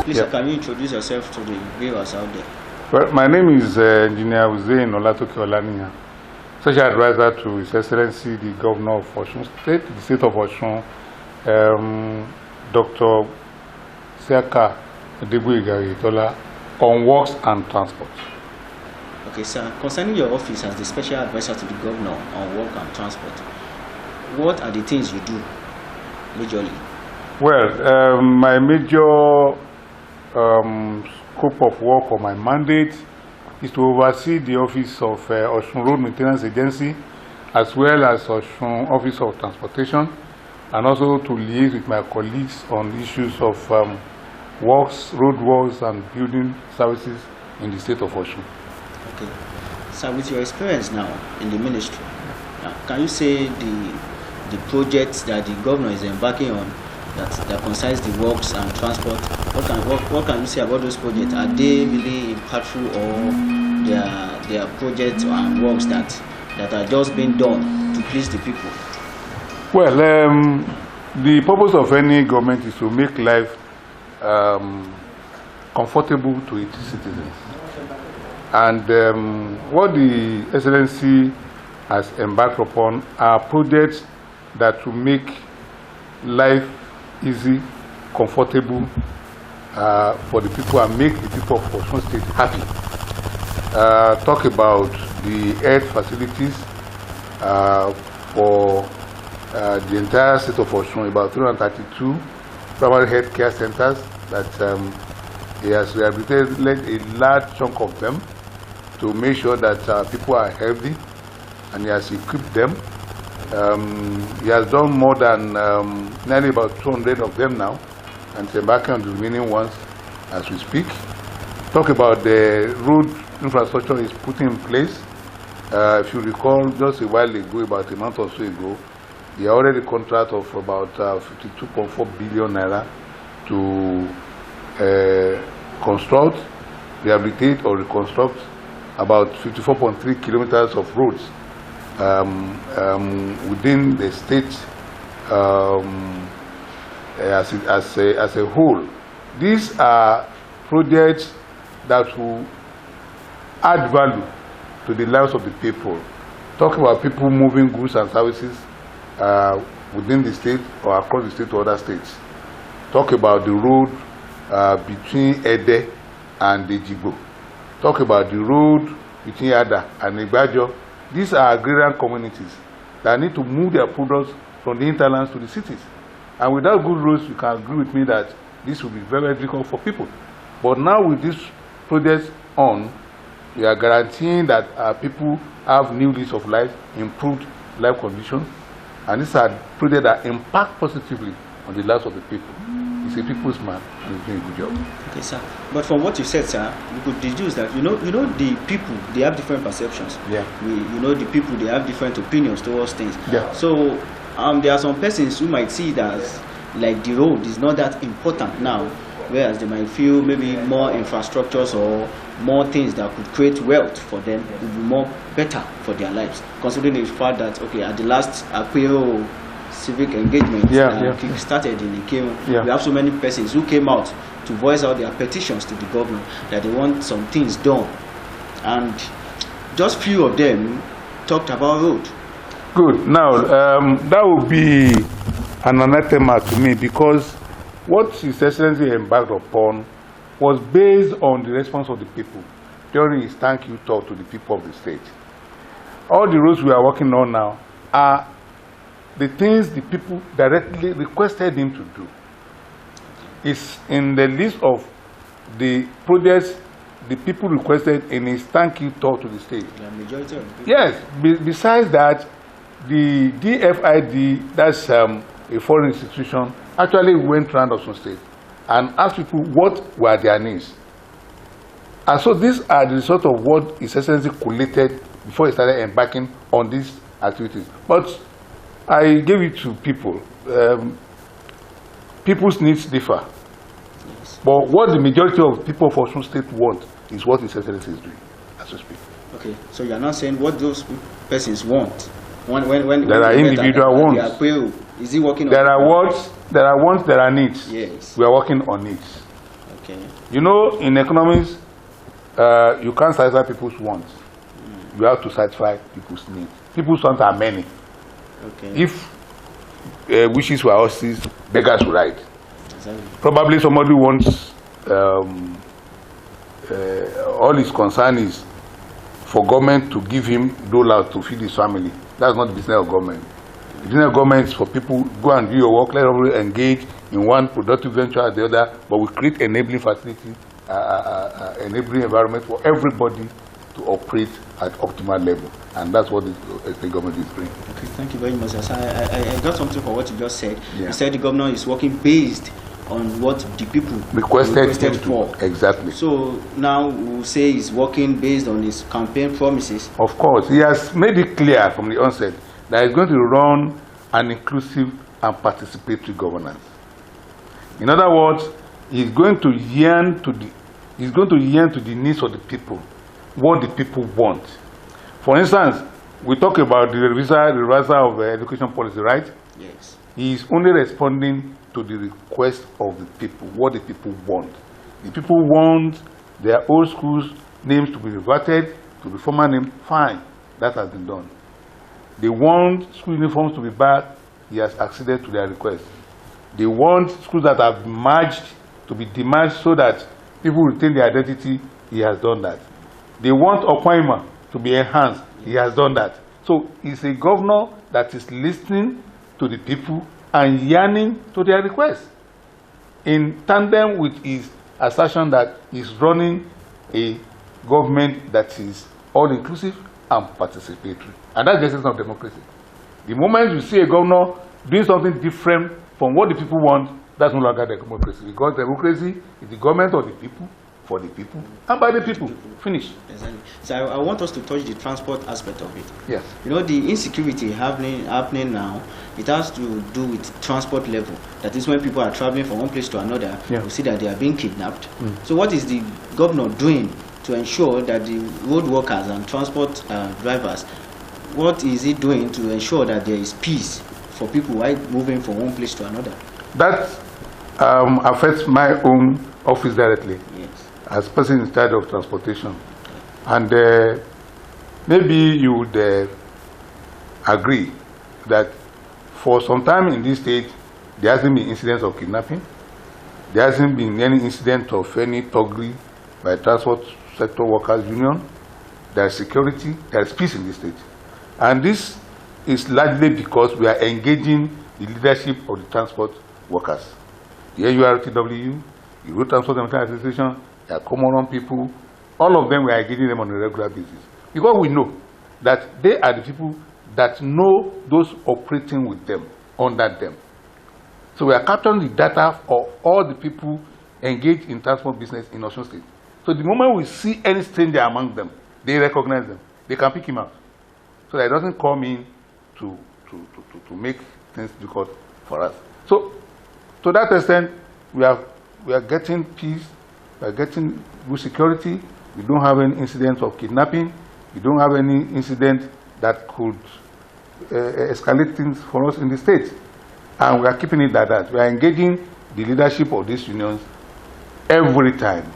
Please, can you introduce yourself to the viewers out there? Well, my name is Engineer Hussein Olatoke Olaniyan, Special Advisor to His Excellency the Governor of Osun State, the State of Osun, Dr. Siaka Adegboyega on works and transport. Okay, sir. Concerning your office as the Special Advisor to the Governor on work and transport, what are the things you do majorly? Well, my major scope of work or my mandate is to oversee the office of Osun Road Maintenance Agency, as well as Osun Office of Transportation, and also to liaise with my colleagues on issues of works, road works, and building services in the state of Osun. Okay. So with your experience now in the ministry, can you say the projects that the governor is embarking on that concerns the works and transport, what can you say about those projects? Are they really impactful, or they are projects and works that are just being done to please the people? Well, the purpose of any government is to make life comfortable to its citizens. And what the Excellency has embarked upon are projects that will make life easy, comfortable for the people, and make the people of Osun State happy. Talk about the health facilities for the entire state of Osun, about 332 primary health care centers that he has rehabilitated a large chunk of them to make sure that people are healthy, and he has equipped them. He has done more than nearly about 200 of them now, and is embarking on the remaining ones as we speak. Talk about the road infrastructure is putting in place. If you recall, just a while ago, about a month or so ago, he already a contract of about 52.4 billion naira to construct, rehabilitate, or reconstruct about 54.3 kilometers of roads within the state as a whole. These are projects that will add value to the lives of the people. Talk about people moving goods and services within the state or across the state to other states. Talk about the road between Ede and Ejigbo. Talk about the road between Ada and Igbajo. These are agrarian communities that need to move their products from the hinterlands to the cities. And without good roads, you can agree with me that this will be very, very difficult for people. But now with these projects on, we are guaranteeing that people have new lease of life, improved life conditions, and these are projects that impact positively on the lives of the people. He's a people's man, and he's doing a good job. Okay, sir. But from what you said, sir, you could deduce that you know the people, they have different perceptions. Yeah. The people, they have different opinions towards things. Yeah. So there are some persons who might see it as like the road is not that important now, whereas they might feel maybe more infrastructures or more things that could create wealth for them would be more better for their lives, considering the fact that at the last Aquio civic engagement started in Ikeo, we have so many persons who came out to voice out their petitions to the governor that they want some things done, and just few of them talked about road. Good. Now that would be an anathema to me, because what His Excellency embarked upon was based on the response of the people during his thank you talk to the people of the state. All the roads we are working on now are the things the people directly requested him to do. It's in the list of the projects the people requested in his thank you talk to the state. The majority of the people. Yes. Besides that, the DFID, that's a foreign institution, actually went around Osun State and asked people what were their needs. And so these are the result of what His Excellency collated before he started embarking on these activities. But I gave it to people. People's needs differ. Yes. But what the majority of people of Osun State want is what His Excellency is doing as we speak. Okay, so you are not saying what those persons want there are individual wants. Is he working there are wants, there are wants, there are needs. Yes. We are working on needs. Okay. You know, in economics, you can't satisfy people's wants. You have to satisfy people's needs. People's wants are many. Okay. If wishes were horses, beggars would ride. Exactly. Probably somebody wants, all his concern is for government to give him $, to feed his family. That's not the business of government. The business of government is for people go and do your work, let everybody engage in one productive venture or the other, but we create enabling facility, enabling environment for everybody to operate at optimal level, and that's what the government is doing. Okay, thank you very much. I got something for what you just said. Yeah. You said the governor is working based on what the people requested for. Exactly. So now we'll say he's working based on his campaign promises. Of course, he has made it clear from the onset that he's going to run an inclusive and participatory governance. In other words, he's going to yearn to the needs of the people, what the people want. For instance, we talk about the reversal of education policy, right? Yes. He is only responding to the request of the people, what the people want. The people want their old schools' names to be reverted to the former name. Fine, that has been done. They want school uniforms to be back. He has acceded to their request. They want schools that have merged to be demerged so that people retain their identity. He has done that. They want appointment to be enhanced. He has done that. So he's a governor that is listening to the people and yearning to their requests, in tandem with his assertion that he's running a government that is all-inclusive and participatory. And that's the essence of democracy. The moment you see a governor doing something different from what the people want, that's no longer democracy. Because democracy is the government of the people, for the people, and by the people. Finish. Exactly. So I want us to touch the transport aspect of it. Yes. You know, the insecurity happening now, it has to do with transport level. That is when people are traveling from one place to another, Yeah. you see that they are being kidnapped. So what is the governor doing to ensure that the road workers and transport drivers, what is he doing to ensure that there is peace for people while moving from one place to another? That affects my own office directly. Yes. As person in charge of transportation. And maybe you would agree that for some time in this state, there hasn't been incidents of kidnapping. There hasn't been any incident of any thuggery by transport sector workers union. There is security, there is peace in this state. And this is largely because we are engaging the leadership of the transport workers. The AURTW, the Road Transport and Maritime Association, the common people, all of them, we are engaging them on a regular basis. Because we know that they are the people that know those operating with them, under them. So we are capturing the data of all the people engaged in transport business in Osun State. So the moment we see any stranger among them, they recognize them. They can pick him out. So that it doesn't come in to make things difficult for us. So to that extent, we are getting peace, we are getting good security. We don't have any incidents of kidnapping. We don't have any incident that could escalate things for us in the state. And we are keeping it like that. We are engaging the leadership of these unions every time.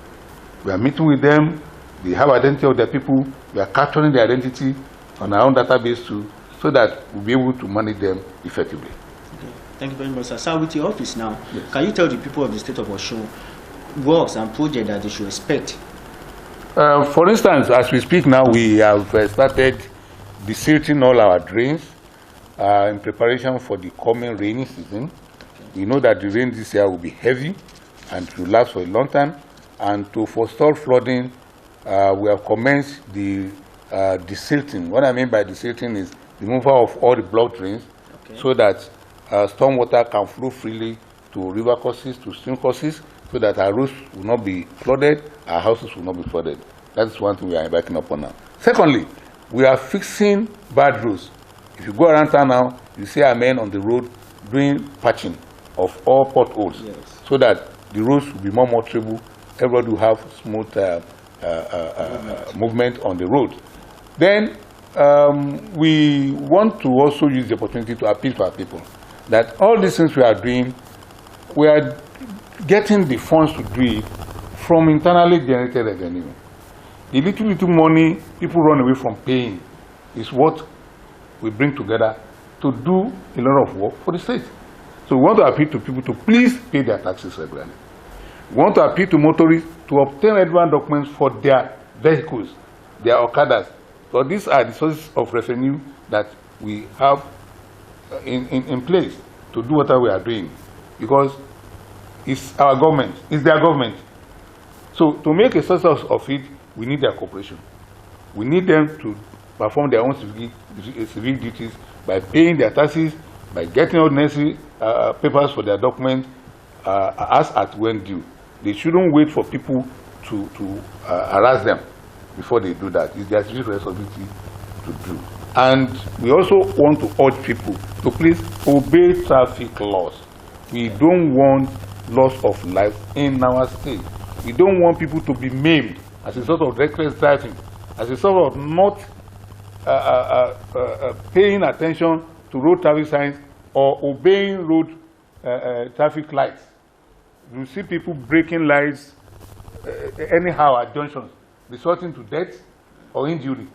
We are meeting with them. They have identity of their people. We are capturing their identity on our own database too, so that we'll be able to manage them effectively. Okay. Thank you very much, sir. Sir, with your office now, yes, can you tell the people of the state of Osun works and projects that they should expect? For instance, as we speak now, we have started desilting all our drains in preparation for the coming rainy season. Okay. We know that the rain this year will be heavy and it will last for a long time. And to forestall flooding, we have commenced the desilting. What I mean by desilting is removal of all the blocked drains, okay, so that stormwater can flow freely to river courses, to stream courses, so that our roads will not be flooded, our houses will not be flooded. That is one thing we are embarking upon now. Secondly, we are fixing bad roads. If you go around town now, you see our men on the road doing patching of all potholes, yes, so that the roads will be more motorable. Everybody will have smooth movement on the road. Then we want to also use the opportunity to appeal to our people that all these things we are doing, we are getting the funds to do it from internally generated revenue. The little money people run away from paying is what we bring together to do a lot of work for the state. So we want to appeal to people to please pay their taxes regularly. We want to appeal to motorists to obtain relevant documents for their vehicles, their Okadas. So these are the sources of revenue that we have in place to do what we are doing, because it's our government, it's their government. So to make a success of it, we need their cooperation. We need them to perform their own civic duties by paying their taxes, by getting all necessary papers for their documents as at when due. They shouldn't wait for people to harass them before they do that. It's their civic responsibility to do. And we also want to urge people to please obey traffic laws. We don't want loss of life in our state. We don't want people to be maimed as a sort of reckless driving, as a sort of not paying attention to road traffic signs or obeying road traffic lights. You see people breaking lights anyhow at junctions, resulting to death or injury.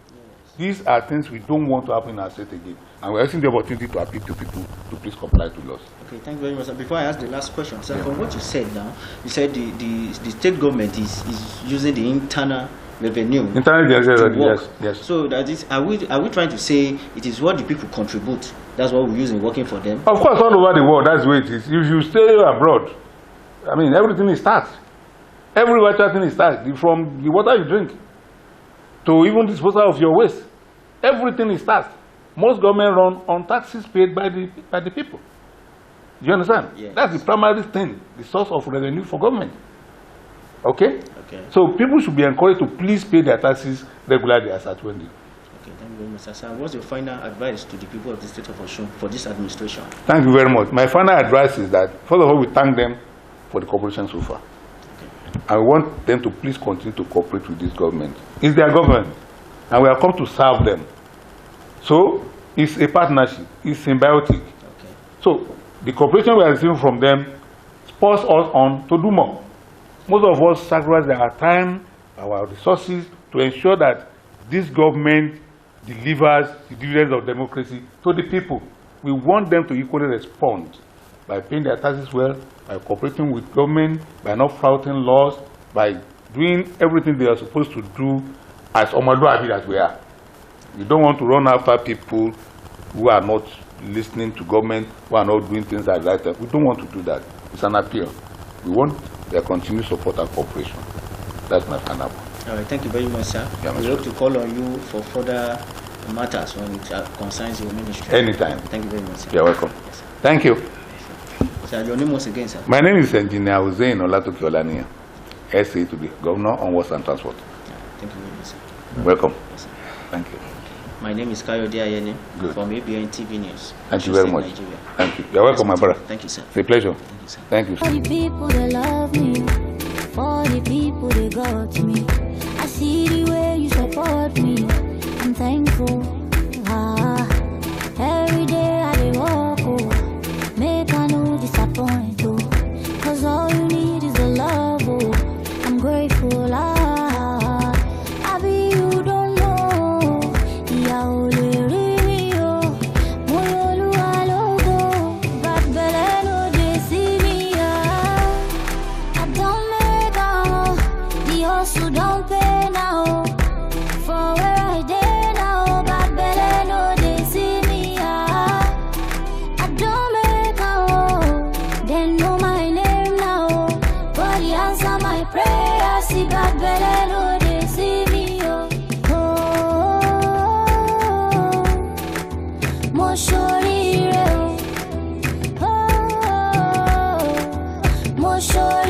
These are things we don't want to happen in our state again. And we're using the opportunity to appeal to people to please comply to laws. Okay, thank you very much. Before I ask the last question, sir, from what you said now, you said the state government is using the internal revenue. Internal revenue, yes. So that is, are we trying to say it is what the people contribute? That's what we use in working for them? Of course, all over the world, that's the way it is. If you stay abroad, I mean, everything is taxed. Every vital thing is taxed, from the water you drink to even disposal of your waste. Everything is taxed. Most government run on taxes paid by the people. Do you understand? Yes. That's the primary thing, the source of revenue for government. Okay? Okay. So people should be encouraged to please pay their taxes regularly as at when due. Okay, thank you very much, sir. What's your final advice to the people of the state of Osun for this administration? Thank you very much. My final advice is that, first of all, we thank them for the cooperation so far. Okay. I want them to please continue to cooperate with this government. It's their government, and we have come to serve them. So it's a partnership. It's symbiotic. Okay. So the cooperation we are receiving from them spurs us on to do more. Most of us sacrifice our time, our resources to ensure that this government delivers the dividends of democracy to the people. We want them to equally respond by paying their taxes well, by cooperating with government, by not flouting laws, by doing everything they are supposed to do as Omaduabi as we are. We don't want to run after people who are not listening to government, who are not doing things like that. We don't want to do that. It's an appeal. We want their continued support and cooperation. That's my final point. All right, thank you very much, sir. Yeah, we hope to call on you for further matters when it concerns your ministry. Anytime. Thank you very much, sir. You're welcome. Yes, sir. Thank you. Yes, sir, your name once again, sir. My name is Engineer Hussein Olatoke Olaniyan, SA to the Governor on Works and Transport. Thank you very much, sir. Welcome. Yes, sir. Thank you. My name is Kayode Ayeni Good. from ABN TV News. Thank you very much. Nigeria. Thank you. You're welcome, my brother. Thank you, sir. It's a pleasure. Thank you, sir. Thank you. For the people that love me, for the people that got me, I see the way you support me. I'm thankful. Every day I dey walk, oh, make I no disappoint, oh, 'cause all you need is the love, oh. I'm grateful. I be you don't know. Yeah, oh, so don't pay now for where I did now, but better know they see me. I don't make a they know my name now, but he answer my prayer. See, but better know they see me. More surely, more surely.